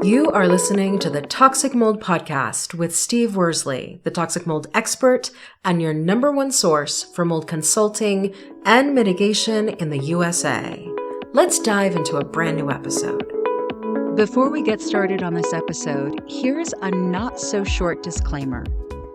You are listening to the Toxic Mold Podcast with Steve Worsley, the toxic mold expert and your number one source for mold consulting and mitigation in the USA. Let's dive into a brand new episode. Before we get started on this episode, here's a not-so-short disclaimer.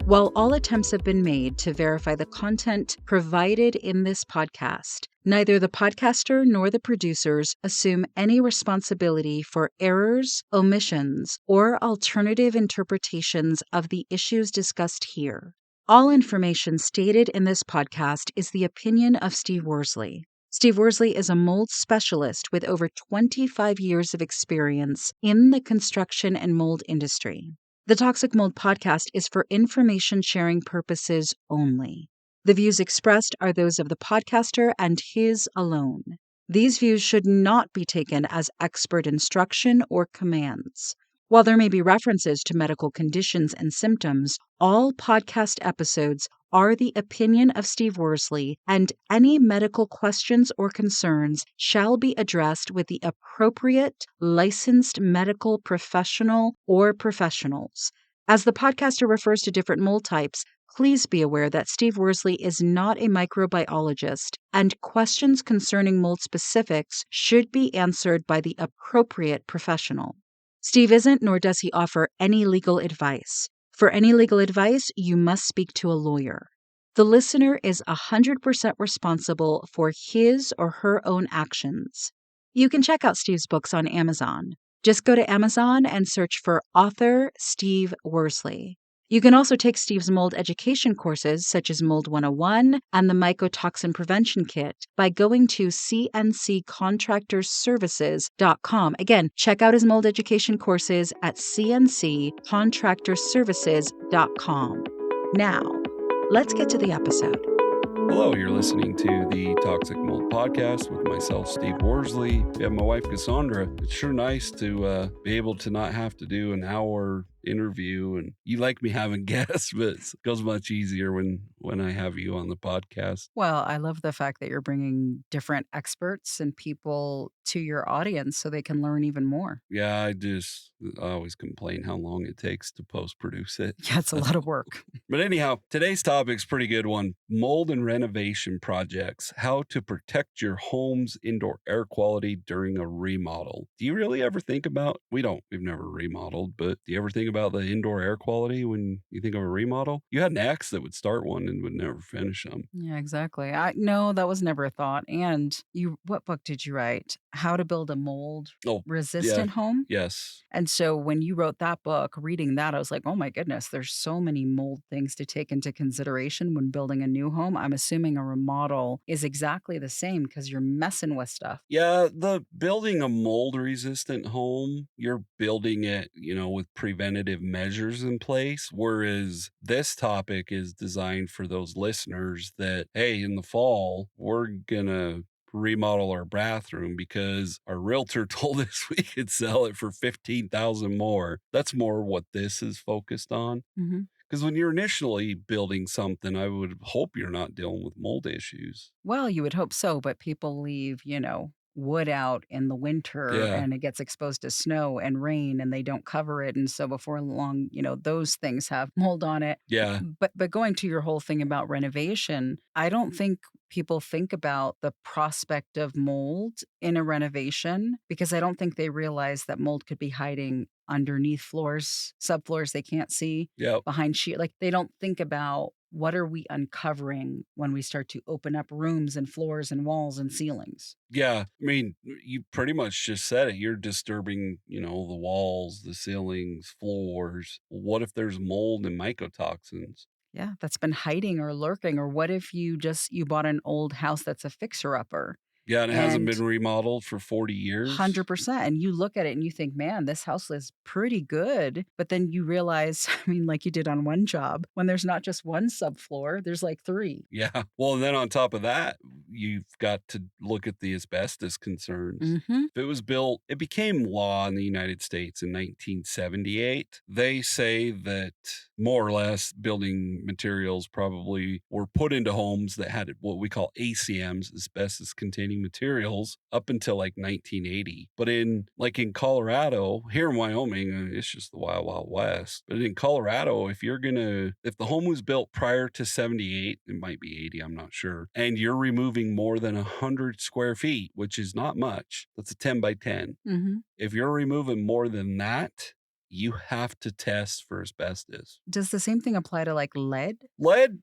While all attempts have been made to verify the content provided in this podcast, neither the podcaster nor the producers assume any responsibility for errors, omissions, or alternative interpretations of the issues discussed here. All information stated in this podcast is the opinion of Steve Worsley. Steve Worsley is a mold specialist with over 25 years of experience in the construction and mold industry. The Toxic Mold Podcast is for information sharing purposes only. The views expressed are those of the podcaster and his alone. These views should not be taken as expert instruction or commands. While there may be references to medical conditions and symptoms, all podcast episodes are the opinion of Steve Worsley, and any medical questions or concerns shall be addressed with the appropriate licensed medical professional or professionals. As the podcaster refers to different mold types, please be aware that Steve Worsley is not a microbiologist, and questions concerning mold specifics should be answered by the appropriate professional. Steve isn't, nor does he offer any legal advice. For any legal advice, you must speak to a lawyer. The listener is 100% responsible for his or her own actions. You can check out Steve's books on Amazon. Just go to Amazon and search for author Steve Worsley. You can also take Steve's mold education courses, such as Mold 101 and the Mycotoxin Prevention Kit, by going to cnccontractorservices.com. Again, check out his mold education courses at cnccontractorservices.com. Now, let's get to the episode. Hello, you're listening to the Toxic Mold Podcast with myself, Steve Worsley. We have my wife, Cassandra. It's sure nice to be able to not have to do an hour interview, and you like me having guests, but it goes much easier when I have you on the podcast. Well, I love the fact that you're bringing different experts and people to your audience so they can learn even more. Yeah, I always complain how long it takes to post-produce it. Yeah, it's a lot of work. But anyhow, today's topic's pretty good one. Mold and renovation projects, how to protect your home's indoor air quality during a remodel. Do you really ever think about, we've never remodeled, but do you ever think about the indoor air quality when you think of a remodel? You had an ex that would start one and would never finish them. Yeah, exactly. No, that was never a thought. And what book did you write? How to Build a Mold Resistant Home? Yes. And so when you wrote that book, reading that, I was like, oh my goodness, there's so many mold things to take into consideration when building a new home. I'm assuming a remodel is exactly the same because you're messing with stuff. Yeah, the building a mold resistant home, you're building it, with preventative measures in place. Whereas this topic is designed for those listeners that, hey, in the fall, we're gonna remodel our bathroom because our realtor told us we could sell it for $15,000 more. That's more what this is focused on. Mm-hmm. Because when you're initially building something, I would hope you're not dealing with mold issues. Well, you would hope so, but people leave, wood out in the winter Yeah. and it gets exposed to snow and rain and they don't cover it. And so before long, those things have mold on it. Yeah. But going to your whole thing about renovation, I don't think people think about the prospect of mold in a renovation because I don't think they realize that mold could be hiding underneath floors, subfloors they can't see, Yep. behind sheet. Like they don't think about what are we uncovering when we start to open up rooms and floors and walls and ceilings. Yeah. I mean, you pretty much just said it. You're disturbing, the walls, the ceilings, floors. What if there's mold and mycotoxins? Yeah, that's been hiding or lurking. Or what if you bought an old house that's a fixer-upper? Yeah, and it hasn't And been remodeled for 40 years. 100%. And you look at it and you think, man, this house is pretty good. But then you realize, like you did on one job, when there's not just one subfloor, there's like three. Yeah. Well, and then on top of that, you've got to look at the asbestos concerns. Mm-hmm. It became law in the United States in 1978. They say that more or less building materials probably were put into homes that had what we call ACMs, asbestos containing materials, up until like 1980. But in Colorado, here in Wyoming, it's just the wild, wild west. But in Colorado, if the home was built prior to 78, it might be 80, I'm not sure, and you're removing more than 100 square feet, which is not much, that's a 10 by 10. Mm-hmm. If you're removing more than that, you have to test for asbestos. Does the same thing apply to like lead? Lead,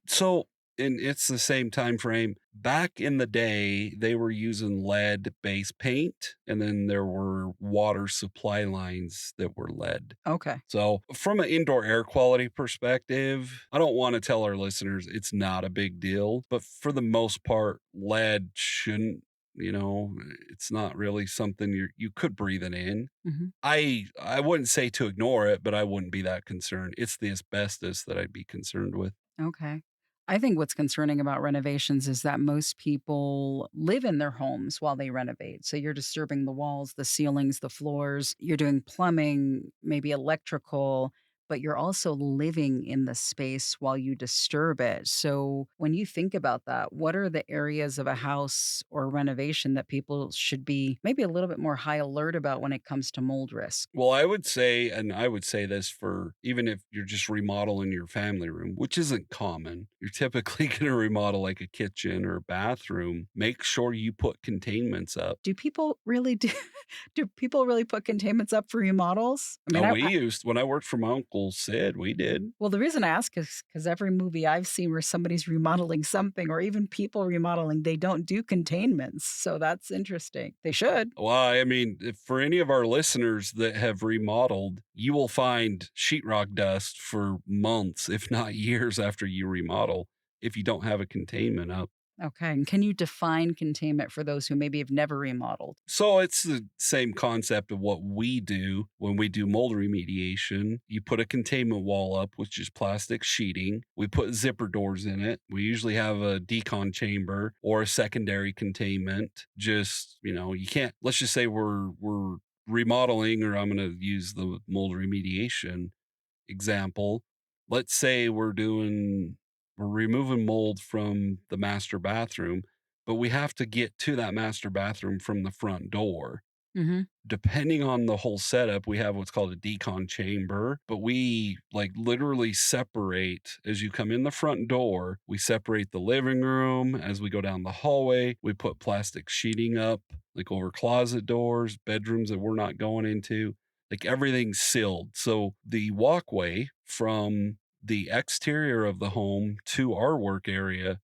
and it's the same time frame. Back in the day, they were using lead-based paint, and then there were water supply lines that were lead. Okay. So, from an indoor air quality perspective, I don't want to tell our listeners it's not a big deal, but for the most part, lead shouldn't, it's not really something you could breathe it in. Mm-hmm. I wouldn't say to ignore it, but I wouldn't be that concerned. It's the asbestos that I'd be concerned with. Okay. I think what's concerning about renovations is that most people live in their homes while they renovate. So you're disturbing the walls, the ceilings, the floors, you're doing plumbing, maybe electrical, but you're also living in the space while you disturb it. So when you think about that, what are the areas of a house or renovation that people should be maybe a little bit more high alert about when it comes to mold risk? Well, I would say this for even if you're just remodeling your family room, which isn't common, you're typically going to remodel like a kitchen or a bathroom. Make sure you put containments up. Do people really do people really put containments up for remodels? I mean, When I worked for my Uncle Sid, we did. well, the reason I ask is because every movie I've seen where somebody's remodeling something or even people remodeling, they don't do containments. So that's interesting. They should. Well, I mean, for any of our listeners that have remodeled, you will find sheetrock dust for months, if not years after you remodel, if you don't have a containment up. Okay. And can you define containment for those who maybe have never remodeled? So it's the same concept of what we do when we do mold remediation. You put a containment wall up, which is plastic sheeting. We put zipper doors in it. We usually have a decon chamber or a secondary containment. You can't, let's just say we're remodeling, or I'm going to use the mold remediation example. Let's say we're removing mold from the master bathroom, but we have to get to that master bathroom from the front door. Mm-hmm. Depending on the whole setup, we have what's called a decon chamber, but we like literally separate as you come in the front door. We separate the living room as we go down the hallway. We put plastic sheeting up, like over closet doors, bedrooms that we're not going into. Like everything's sealed. So the walkway from the exterior of the home to our work area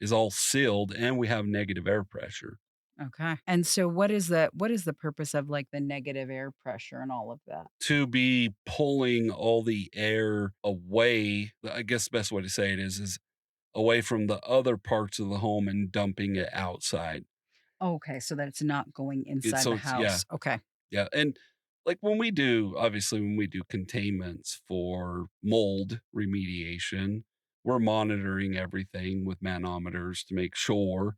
is all sealed, and we have negative air pressure. Okay. And so what is the purpose of like the negative air pressure and all of that? To be pulling all the air away, I guess the best way to say it is away from the other parts of the home and dumping it outside. Okay, so that it's not going It's inside so the it's yeah, house. Okay. yeah. And like obviously when we do containments for mold remediation, we're monitoring everything with manometers to make sure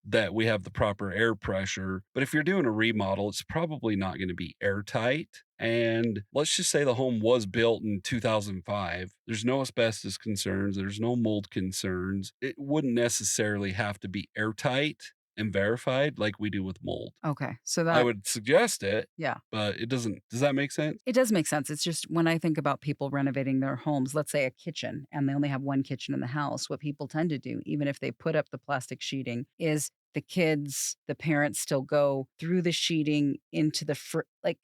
that we have the proper air pressure. But if you're doing a remodel, it's probably not going to be airtight. And let's just say the home was built in 2005. There's no asbestos concerns, there's no mold concerns. It wouldn't necessarily have to be airtight and verified like we do with mold. Okay. So I that would suggest it, yeah. but it doesn't. Does that make sense? It does make sense. It's just when I think about people renovating their homes, let's say a kitchen, and they only have one kitchen in the house, what people tend to do, even if they put up the plastic sheeting, is the parents still go through the sheeting into like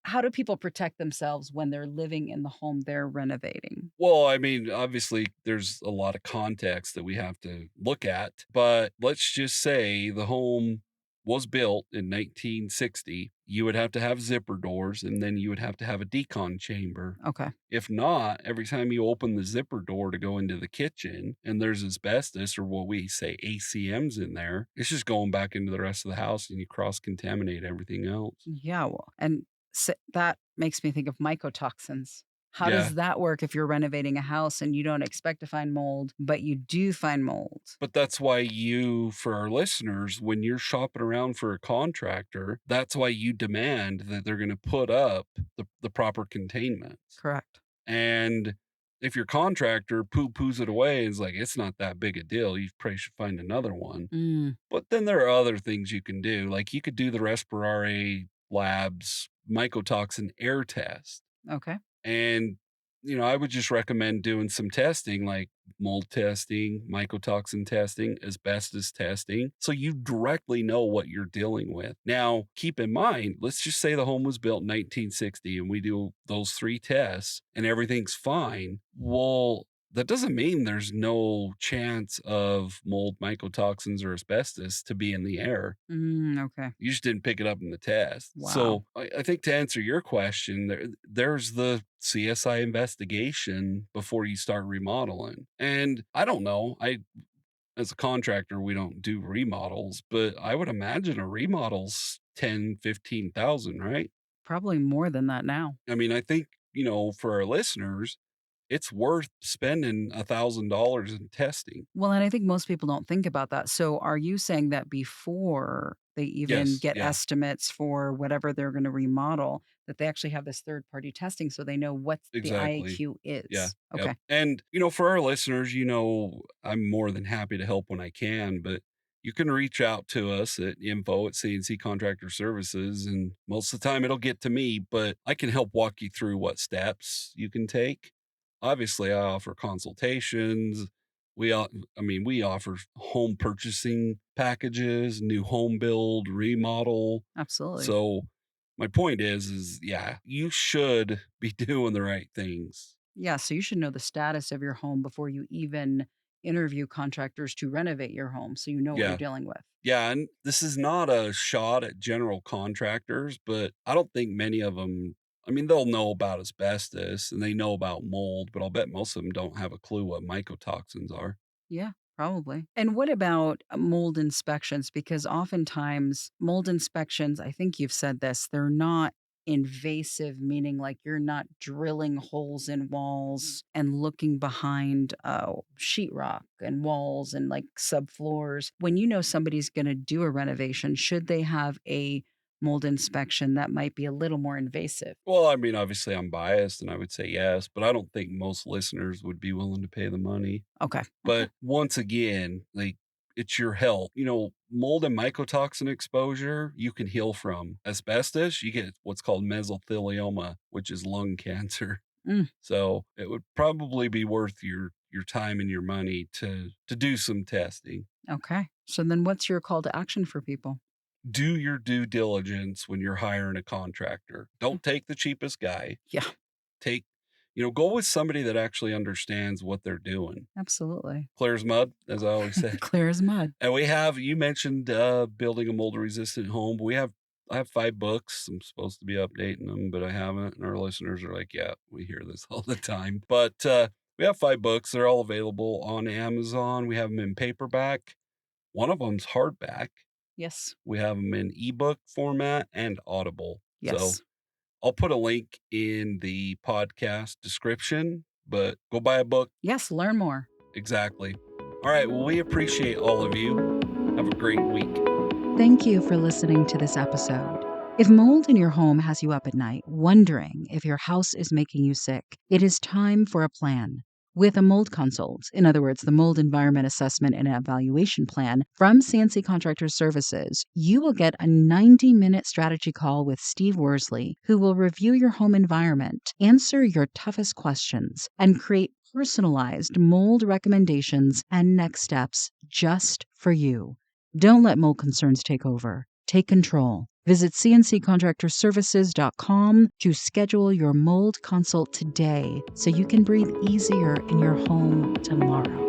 how do people protect themselves when they're living in the home they're renovating? Well, I mean, obviously, there's a lot of context that we have to look at, but let's just say the home was built in 1960. You would have to have zipper doors, and then you would have to have a decon chamber. Okay. If not, every time you open the zipper door to go into the kitchen and there's asbestos or what we say ACMs in there, it's just going back into the rest of the house and you cross contaminate everything else. Yeah, well, and that makes me think of mycotoxins. How Yeah. does that work if you're renovating a house and you don't expect to find mold, but you do find mold? But that's why for our listeners, when you're shopping around for a contractor, that's why you demand that they're going to put up the proper containment. Correct. And if your contractor poo-poos it away and is like, it's not that big a deal, you probably should find another one. Mm, But then there are other things you can do. Like you could do the Respirare Labs mycotoxin air test. okay. And, I would just recommend doing some testing like mold testing, mycotoxin testing, asbestos testing, so you directly know what you're dealing with. Now, keep in mind, let's just say the home was built in 1960 and we do those 3 tests and everything's fine. Well, that doesn't mean there's no chance of mold, mycotoxins, or asbestos to be in the air. Okay. You just didn't pick it up in the test. Wow. So I think to answer your question, there's the CSI investigation before you start remodeling. And I don't know. As a contractor, we don't do remodels, but I would imagine a remodel's 10, 15,000, right? Probably more than that now. I mean, I think, for our listeners, it's worth spending $1,000 in testing. Well, and I think most people don't think about that. So are you saying that before they even Yes. get Yeah. estimates for whatever they're going to remodel, that they actually have this third party testing so they know what the Exactly. IAQ Yeah. is? Yep. Okay. And, for our listeners, I'm more than happy to help when I can, but you can reach out to us at info@CNC Contractor Services. And most of the time it'll get to me, but I can help walk you through what steps you can take. Obviously, I offer consultations. We offer home purchasing packages, new home build, remodel. Absolutely. So my point is yeah, you should be doing the right things. Yeah. So you should know the status of your home before you even interview contractors to renovate your home so you know what you're Yeah. dealing with. Yeah, and this is not a shot at general contractors, but I don't think many of them. I mean, they'll know about asbestos and they know about mold, but I'll bet most of them don't have a clue what mycotoxins are. Yeah, probably. And what about mold inspections? Because oftentimes, mold inspections, I think you've said this, they're not invasive, meaning like you're not drilling holes in walls and looking behind sheetrock and walls and like subfloors. When you know somebody's going to do a renovation, should they have a mold inspection that might be a little more invasive? Well, I mean, obviously I'm biased and I would say yes, but I don't think most listeners would be willing to pay the money. Okay. Okay. But once again, like it's your health. Mold and mycotoxin exposure, you can heal from. Asbestos, you get what's called mesothelioma, which is lung cancer. Mm, So it would probably be worth your time and your money to do some testing. okay. So then what's your call to action for people? Do your due diligence when you're hiring a contractor. Mm, Don't take the cheapest guy. yeah, Take, go with somebody that actually understands what they're doing. absolutely. Clear as mud, as I always say. Clear as mud. And you mentioned building a mold resistant home. I have 5 books. I'm supposed to be updating them, but I haven't. And our listeners are like, yeah, we hear this all the time. But we have 5 books. They're all available on Amazon. We have them in paperback. One of them's hardback. Yes. We have them in ebook format and Audible. So Yes. I'll put a link in the podcast description, but go buy a book. Yes. Learn more. Exactly. All right. Well, we appreciate all of you. Have a great week. Thank you for listening to this episode. If mold in your home has you up at night, wondering if your house is making you sick, it is time for a plan. With a mold consult, in other words, the mold environment assessment and evaluation plan from CNC Contractor Services, you will get a 90-minute strategy call with Steve Worsley, who will review your home environment, answer your toughest questions, and create personalized mold recommendations and next steps just for you. Don't let mold concerns take over. Take control. Visit cnccontractorservices.com to schedule your mold consult today so you can breathe easier in your home tomorrow.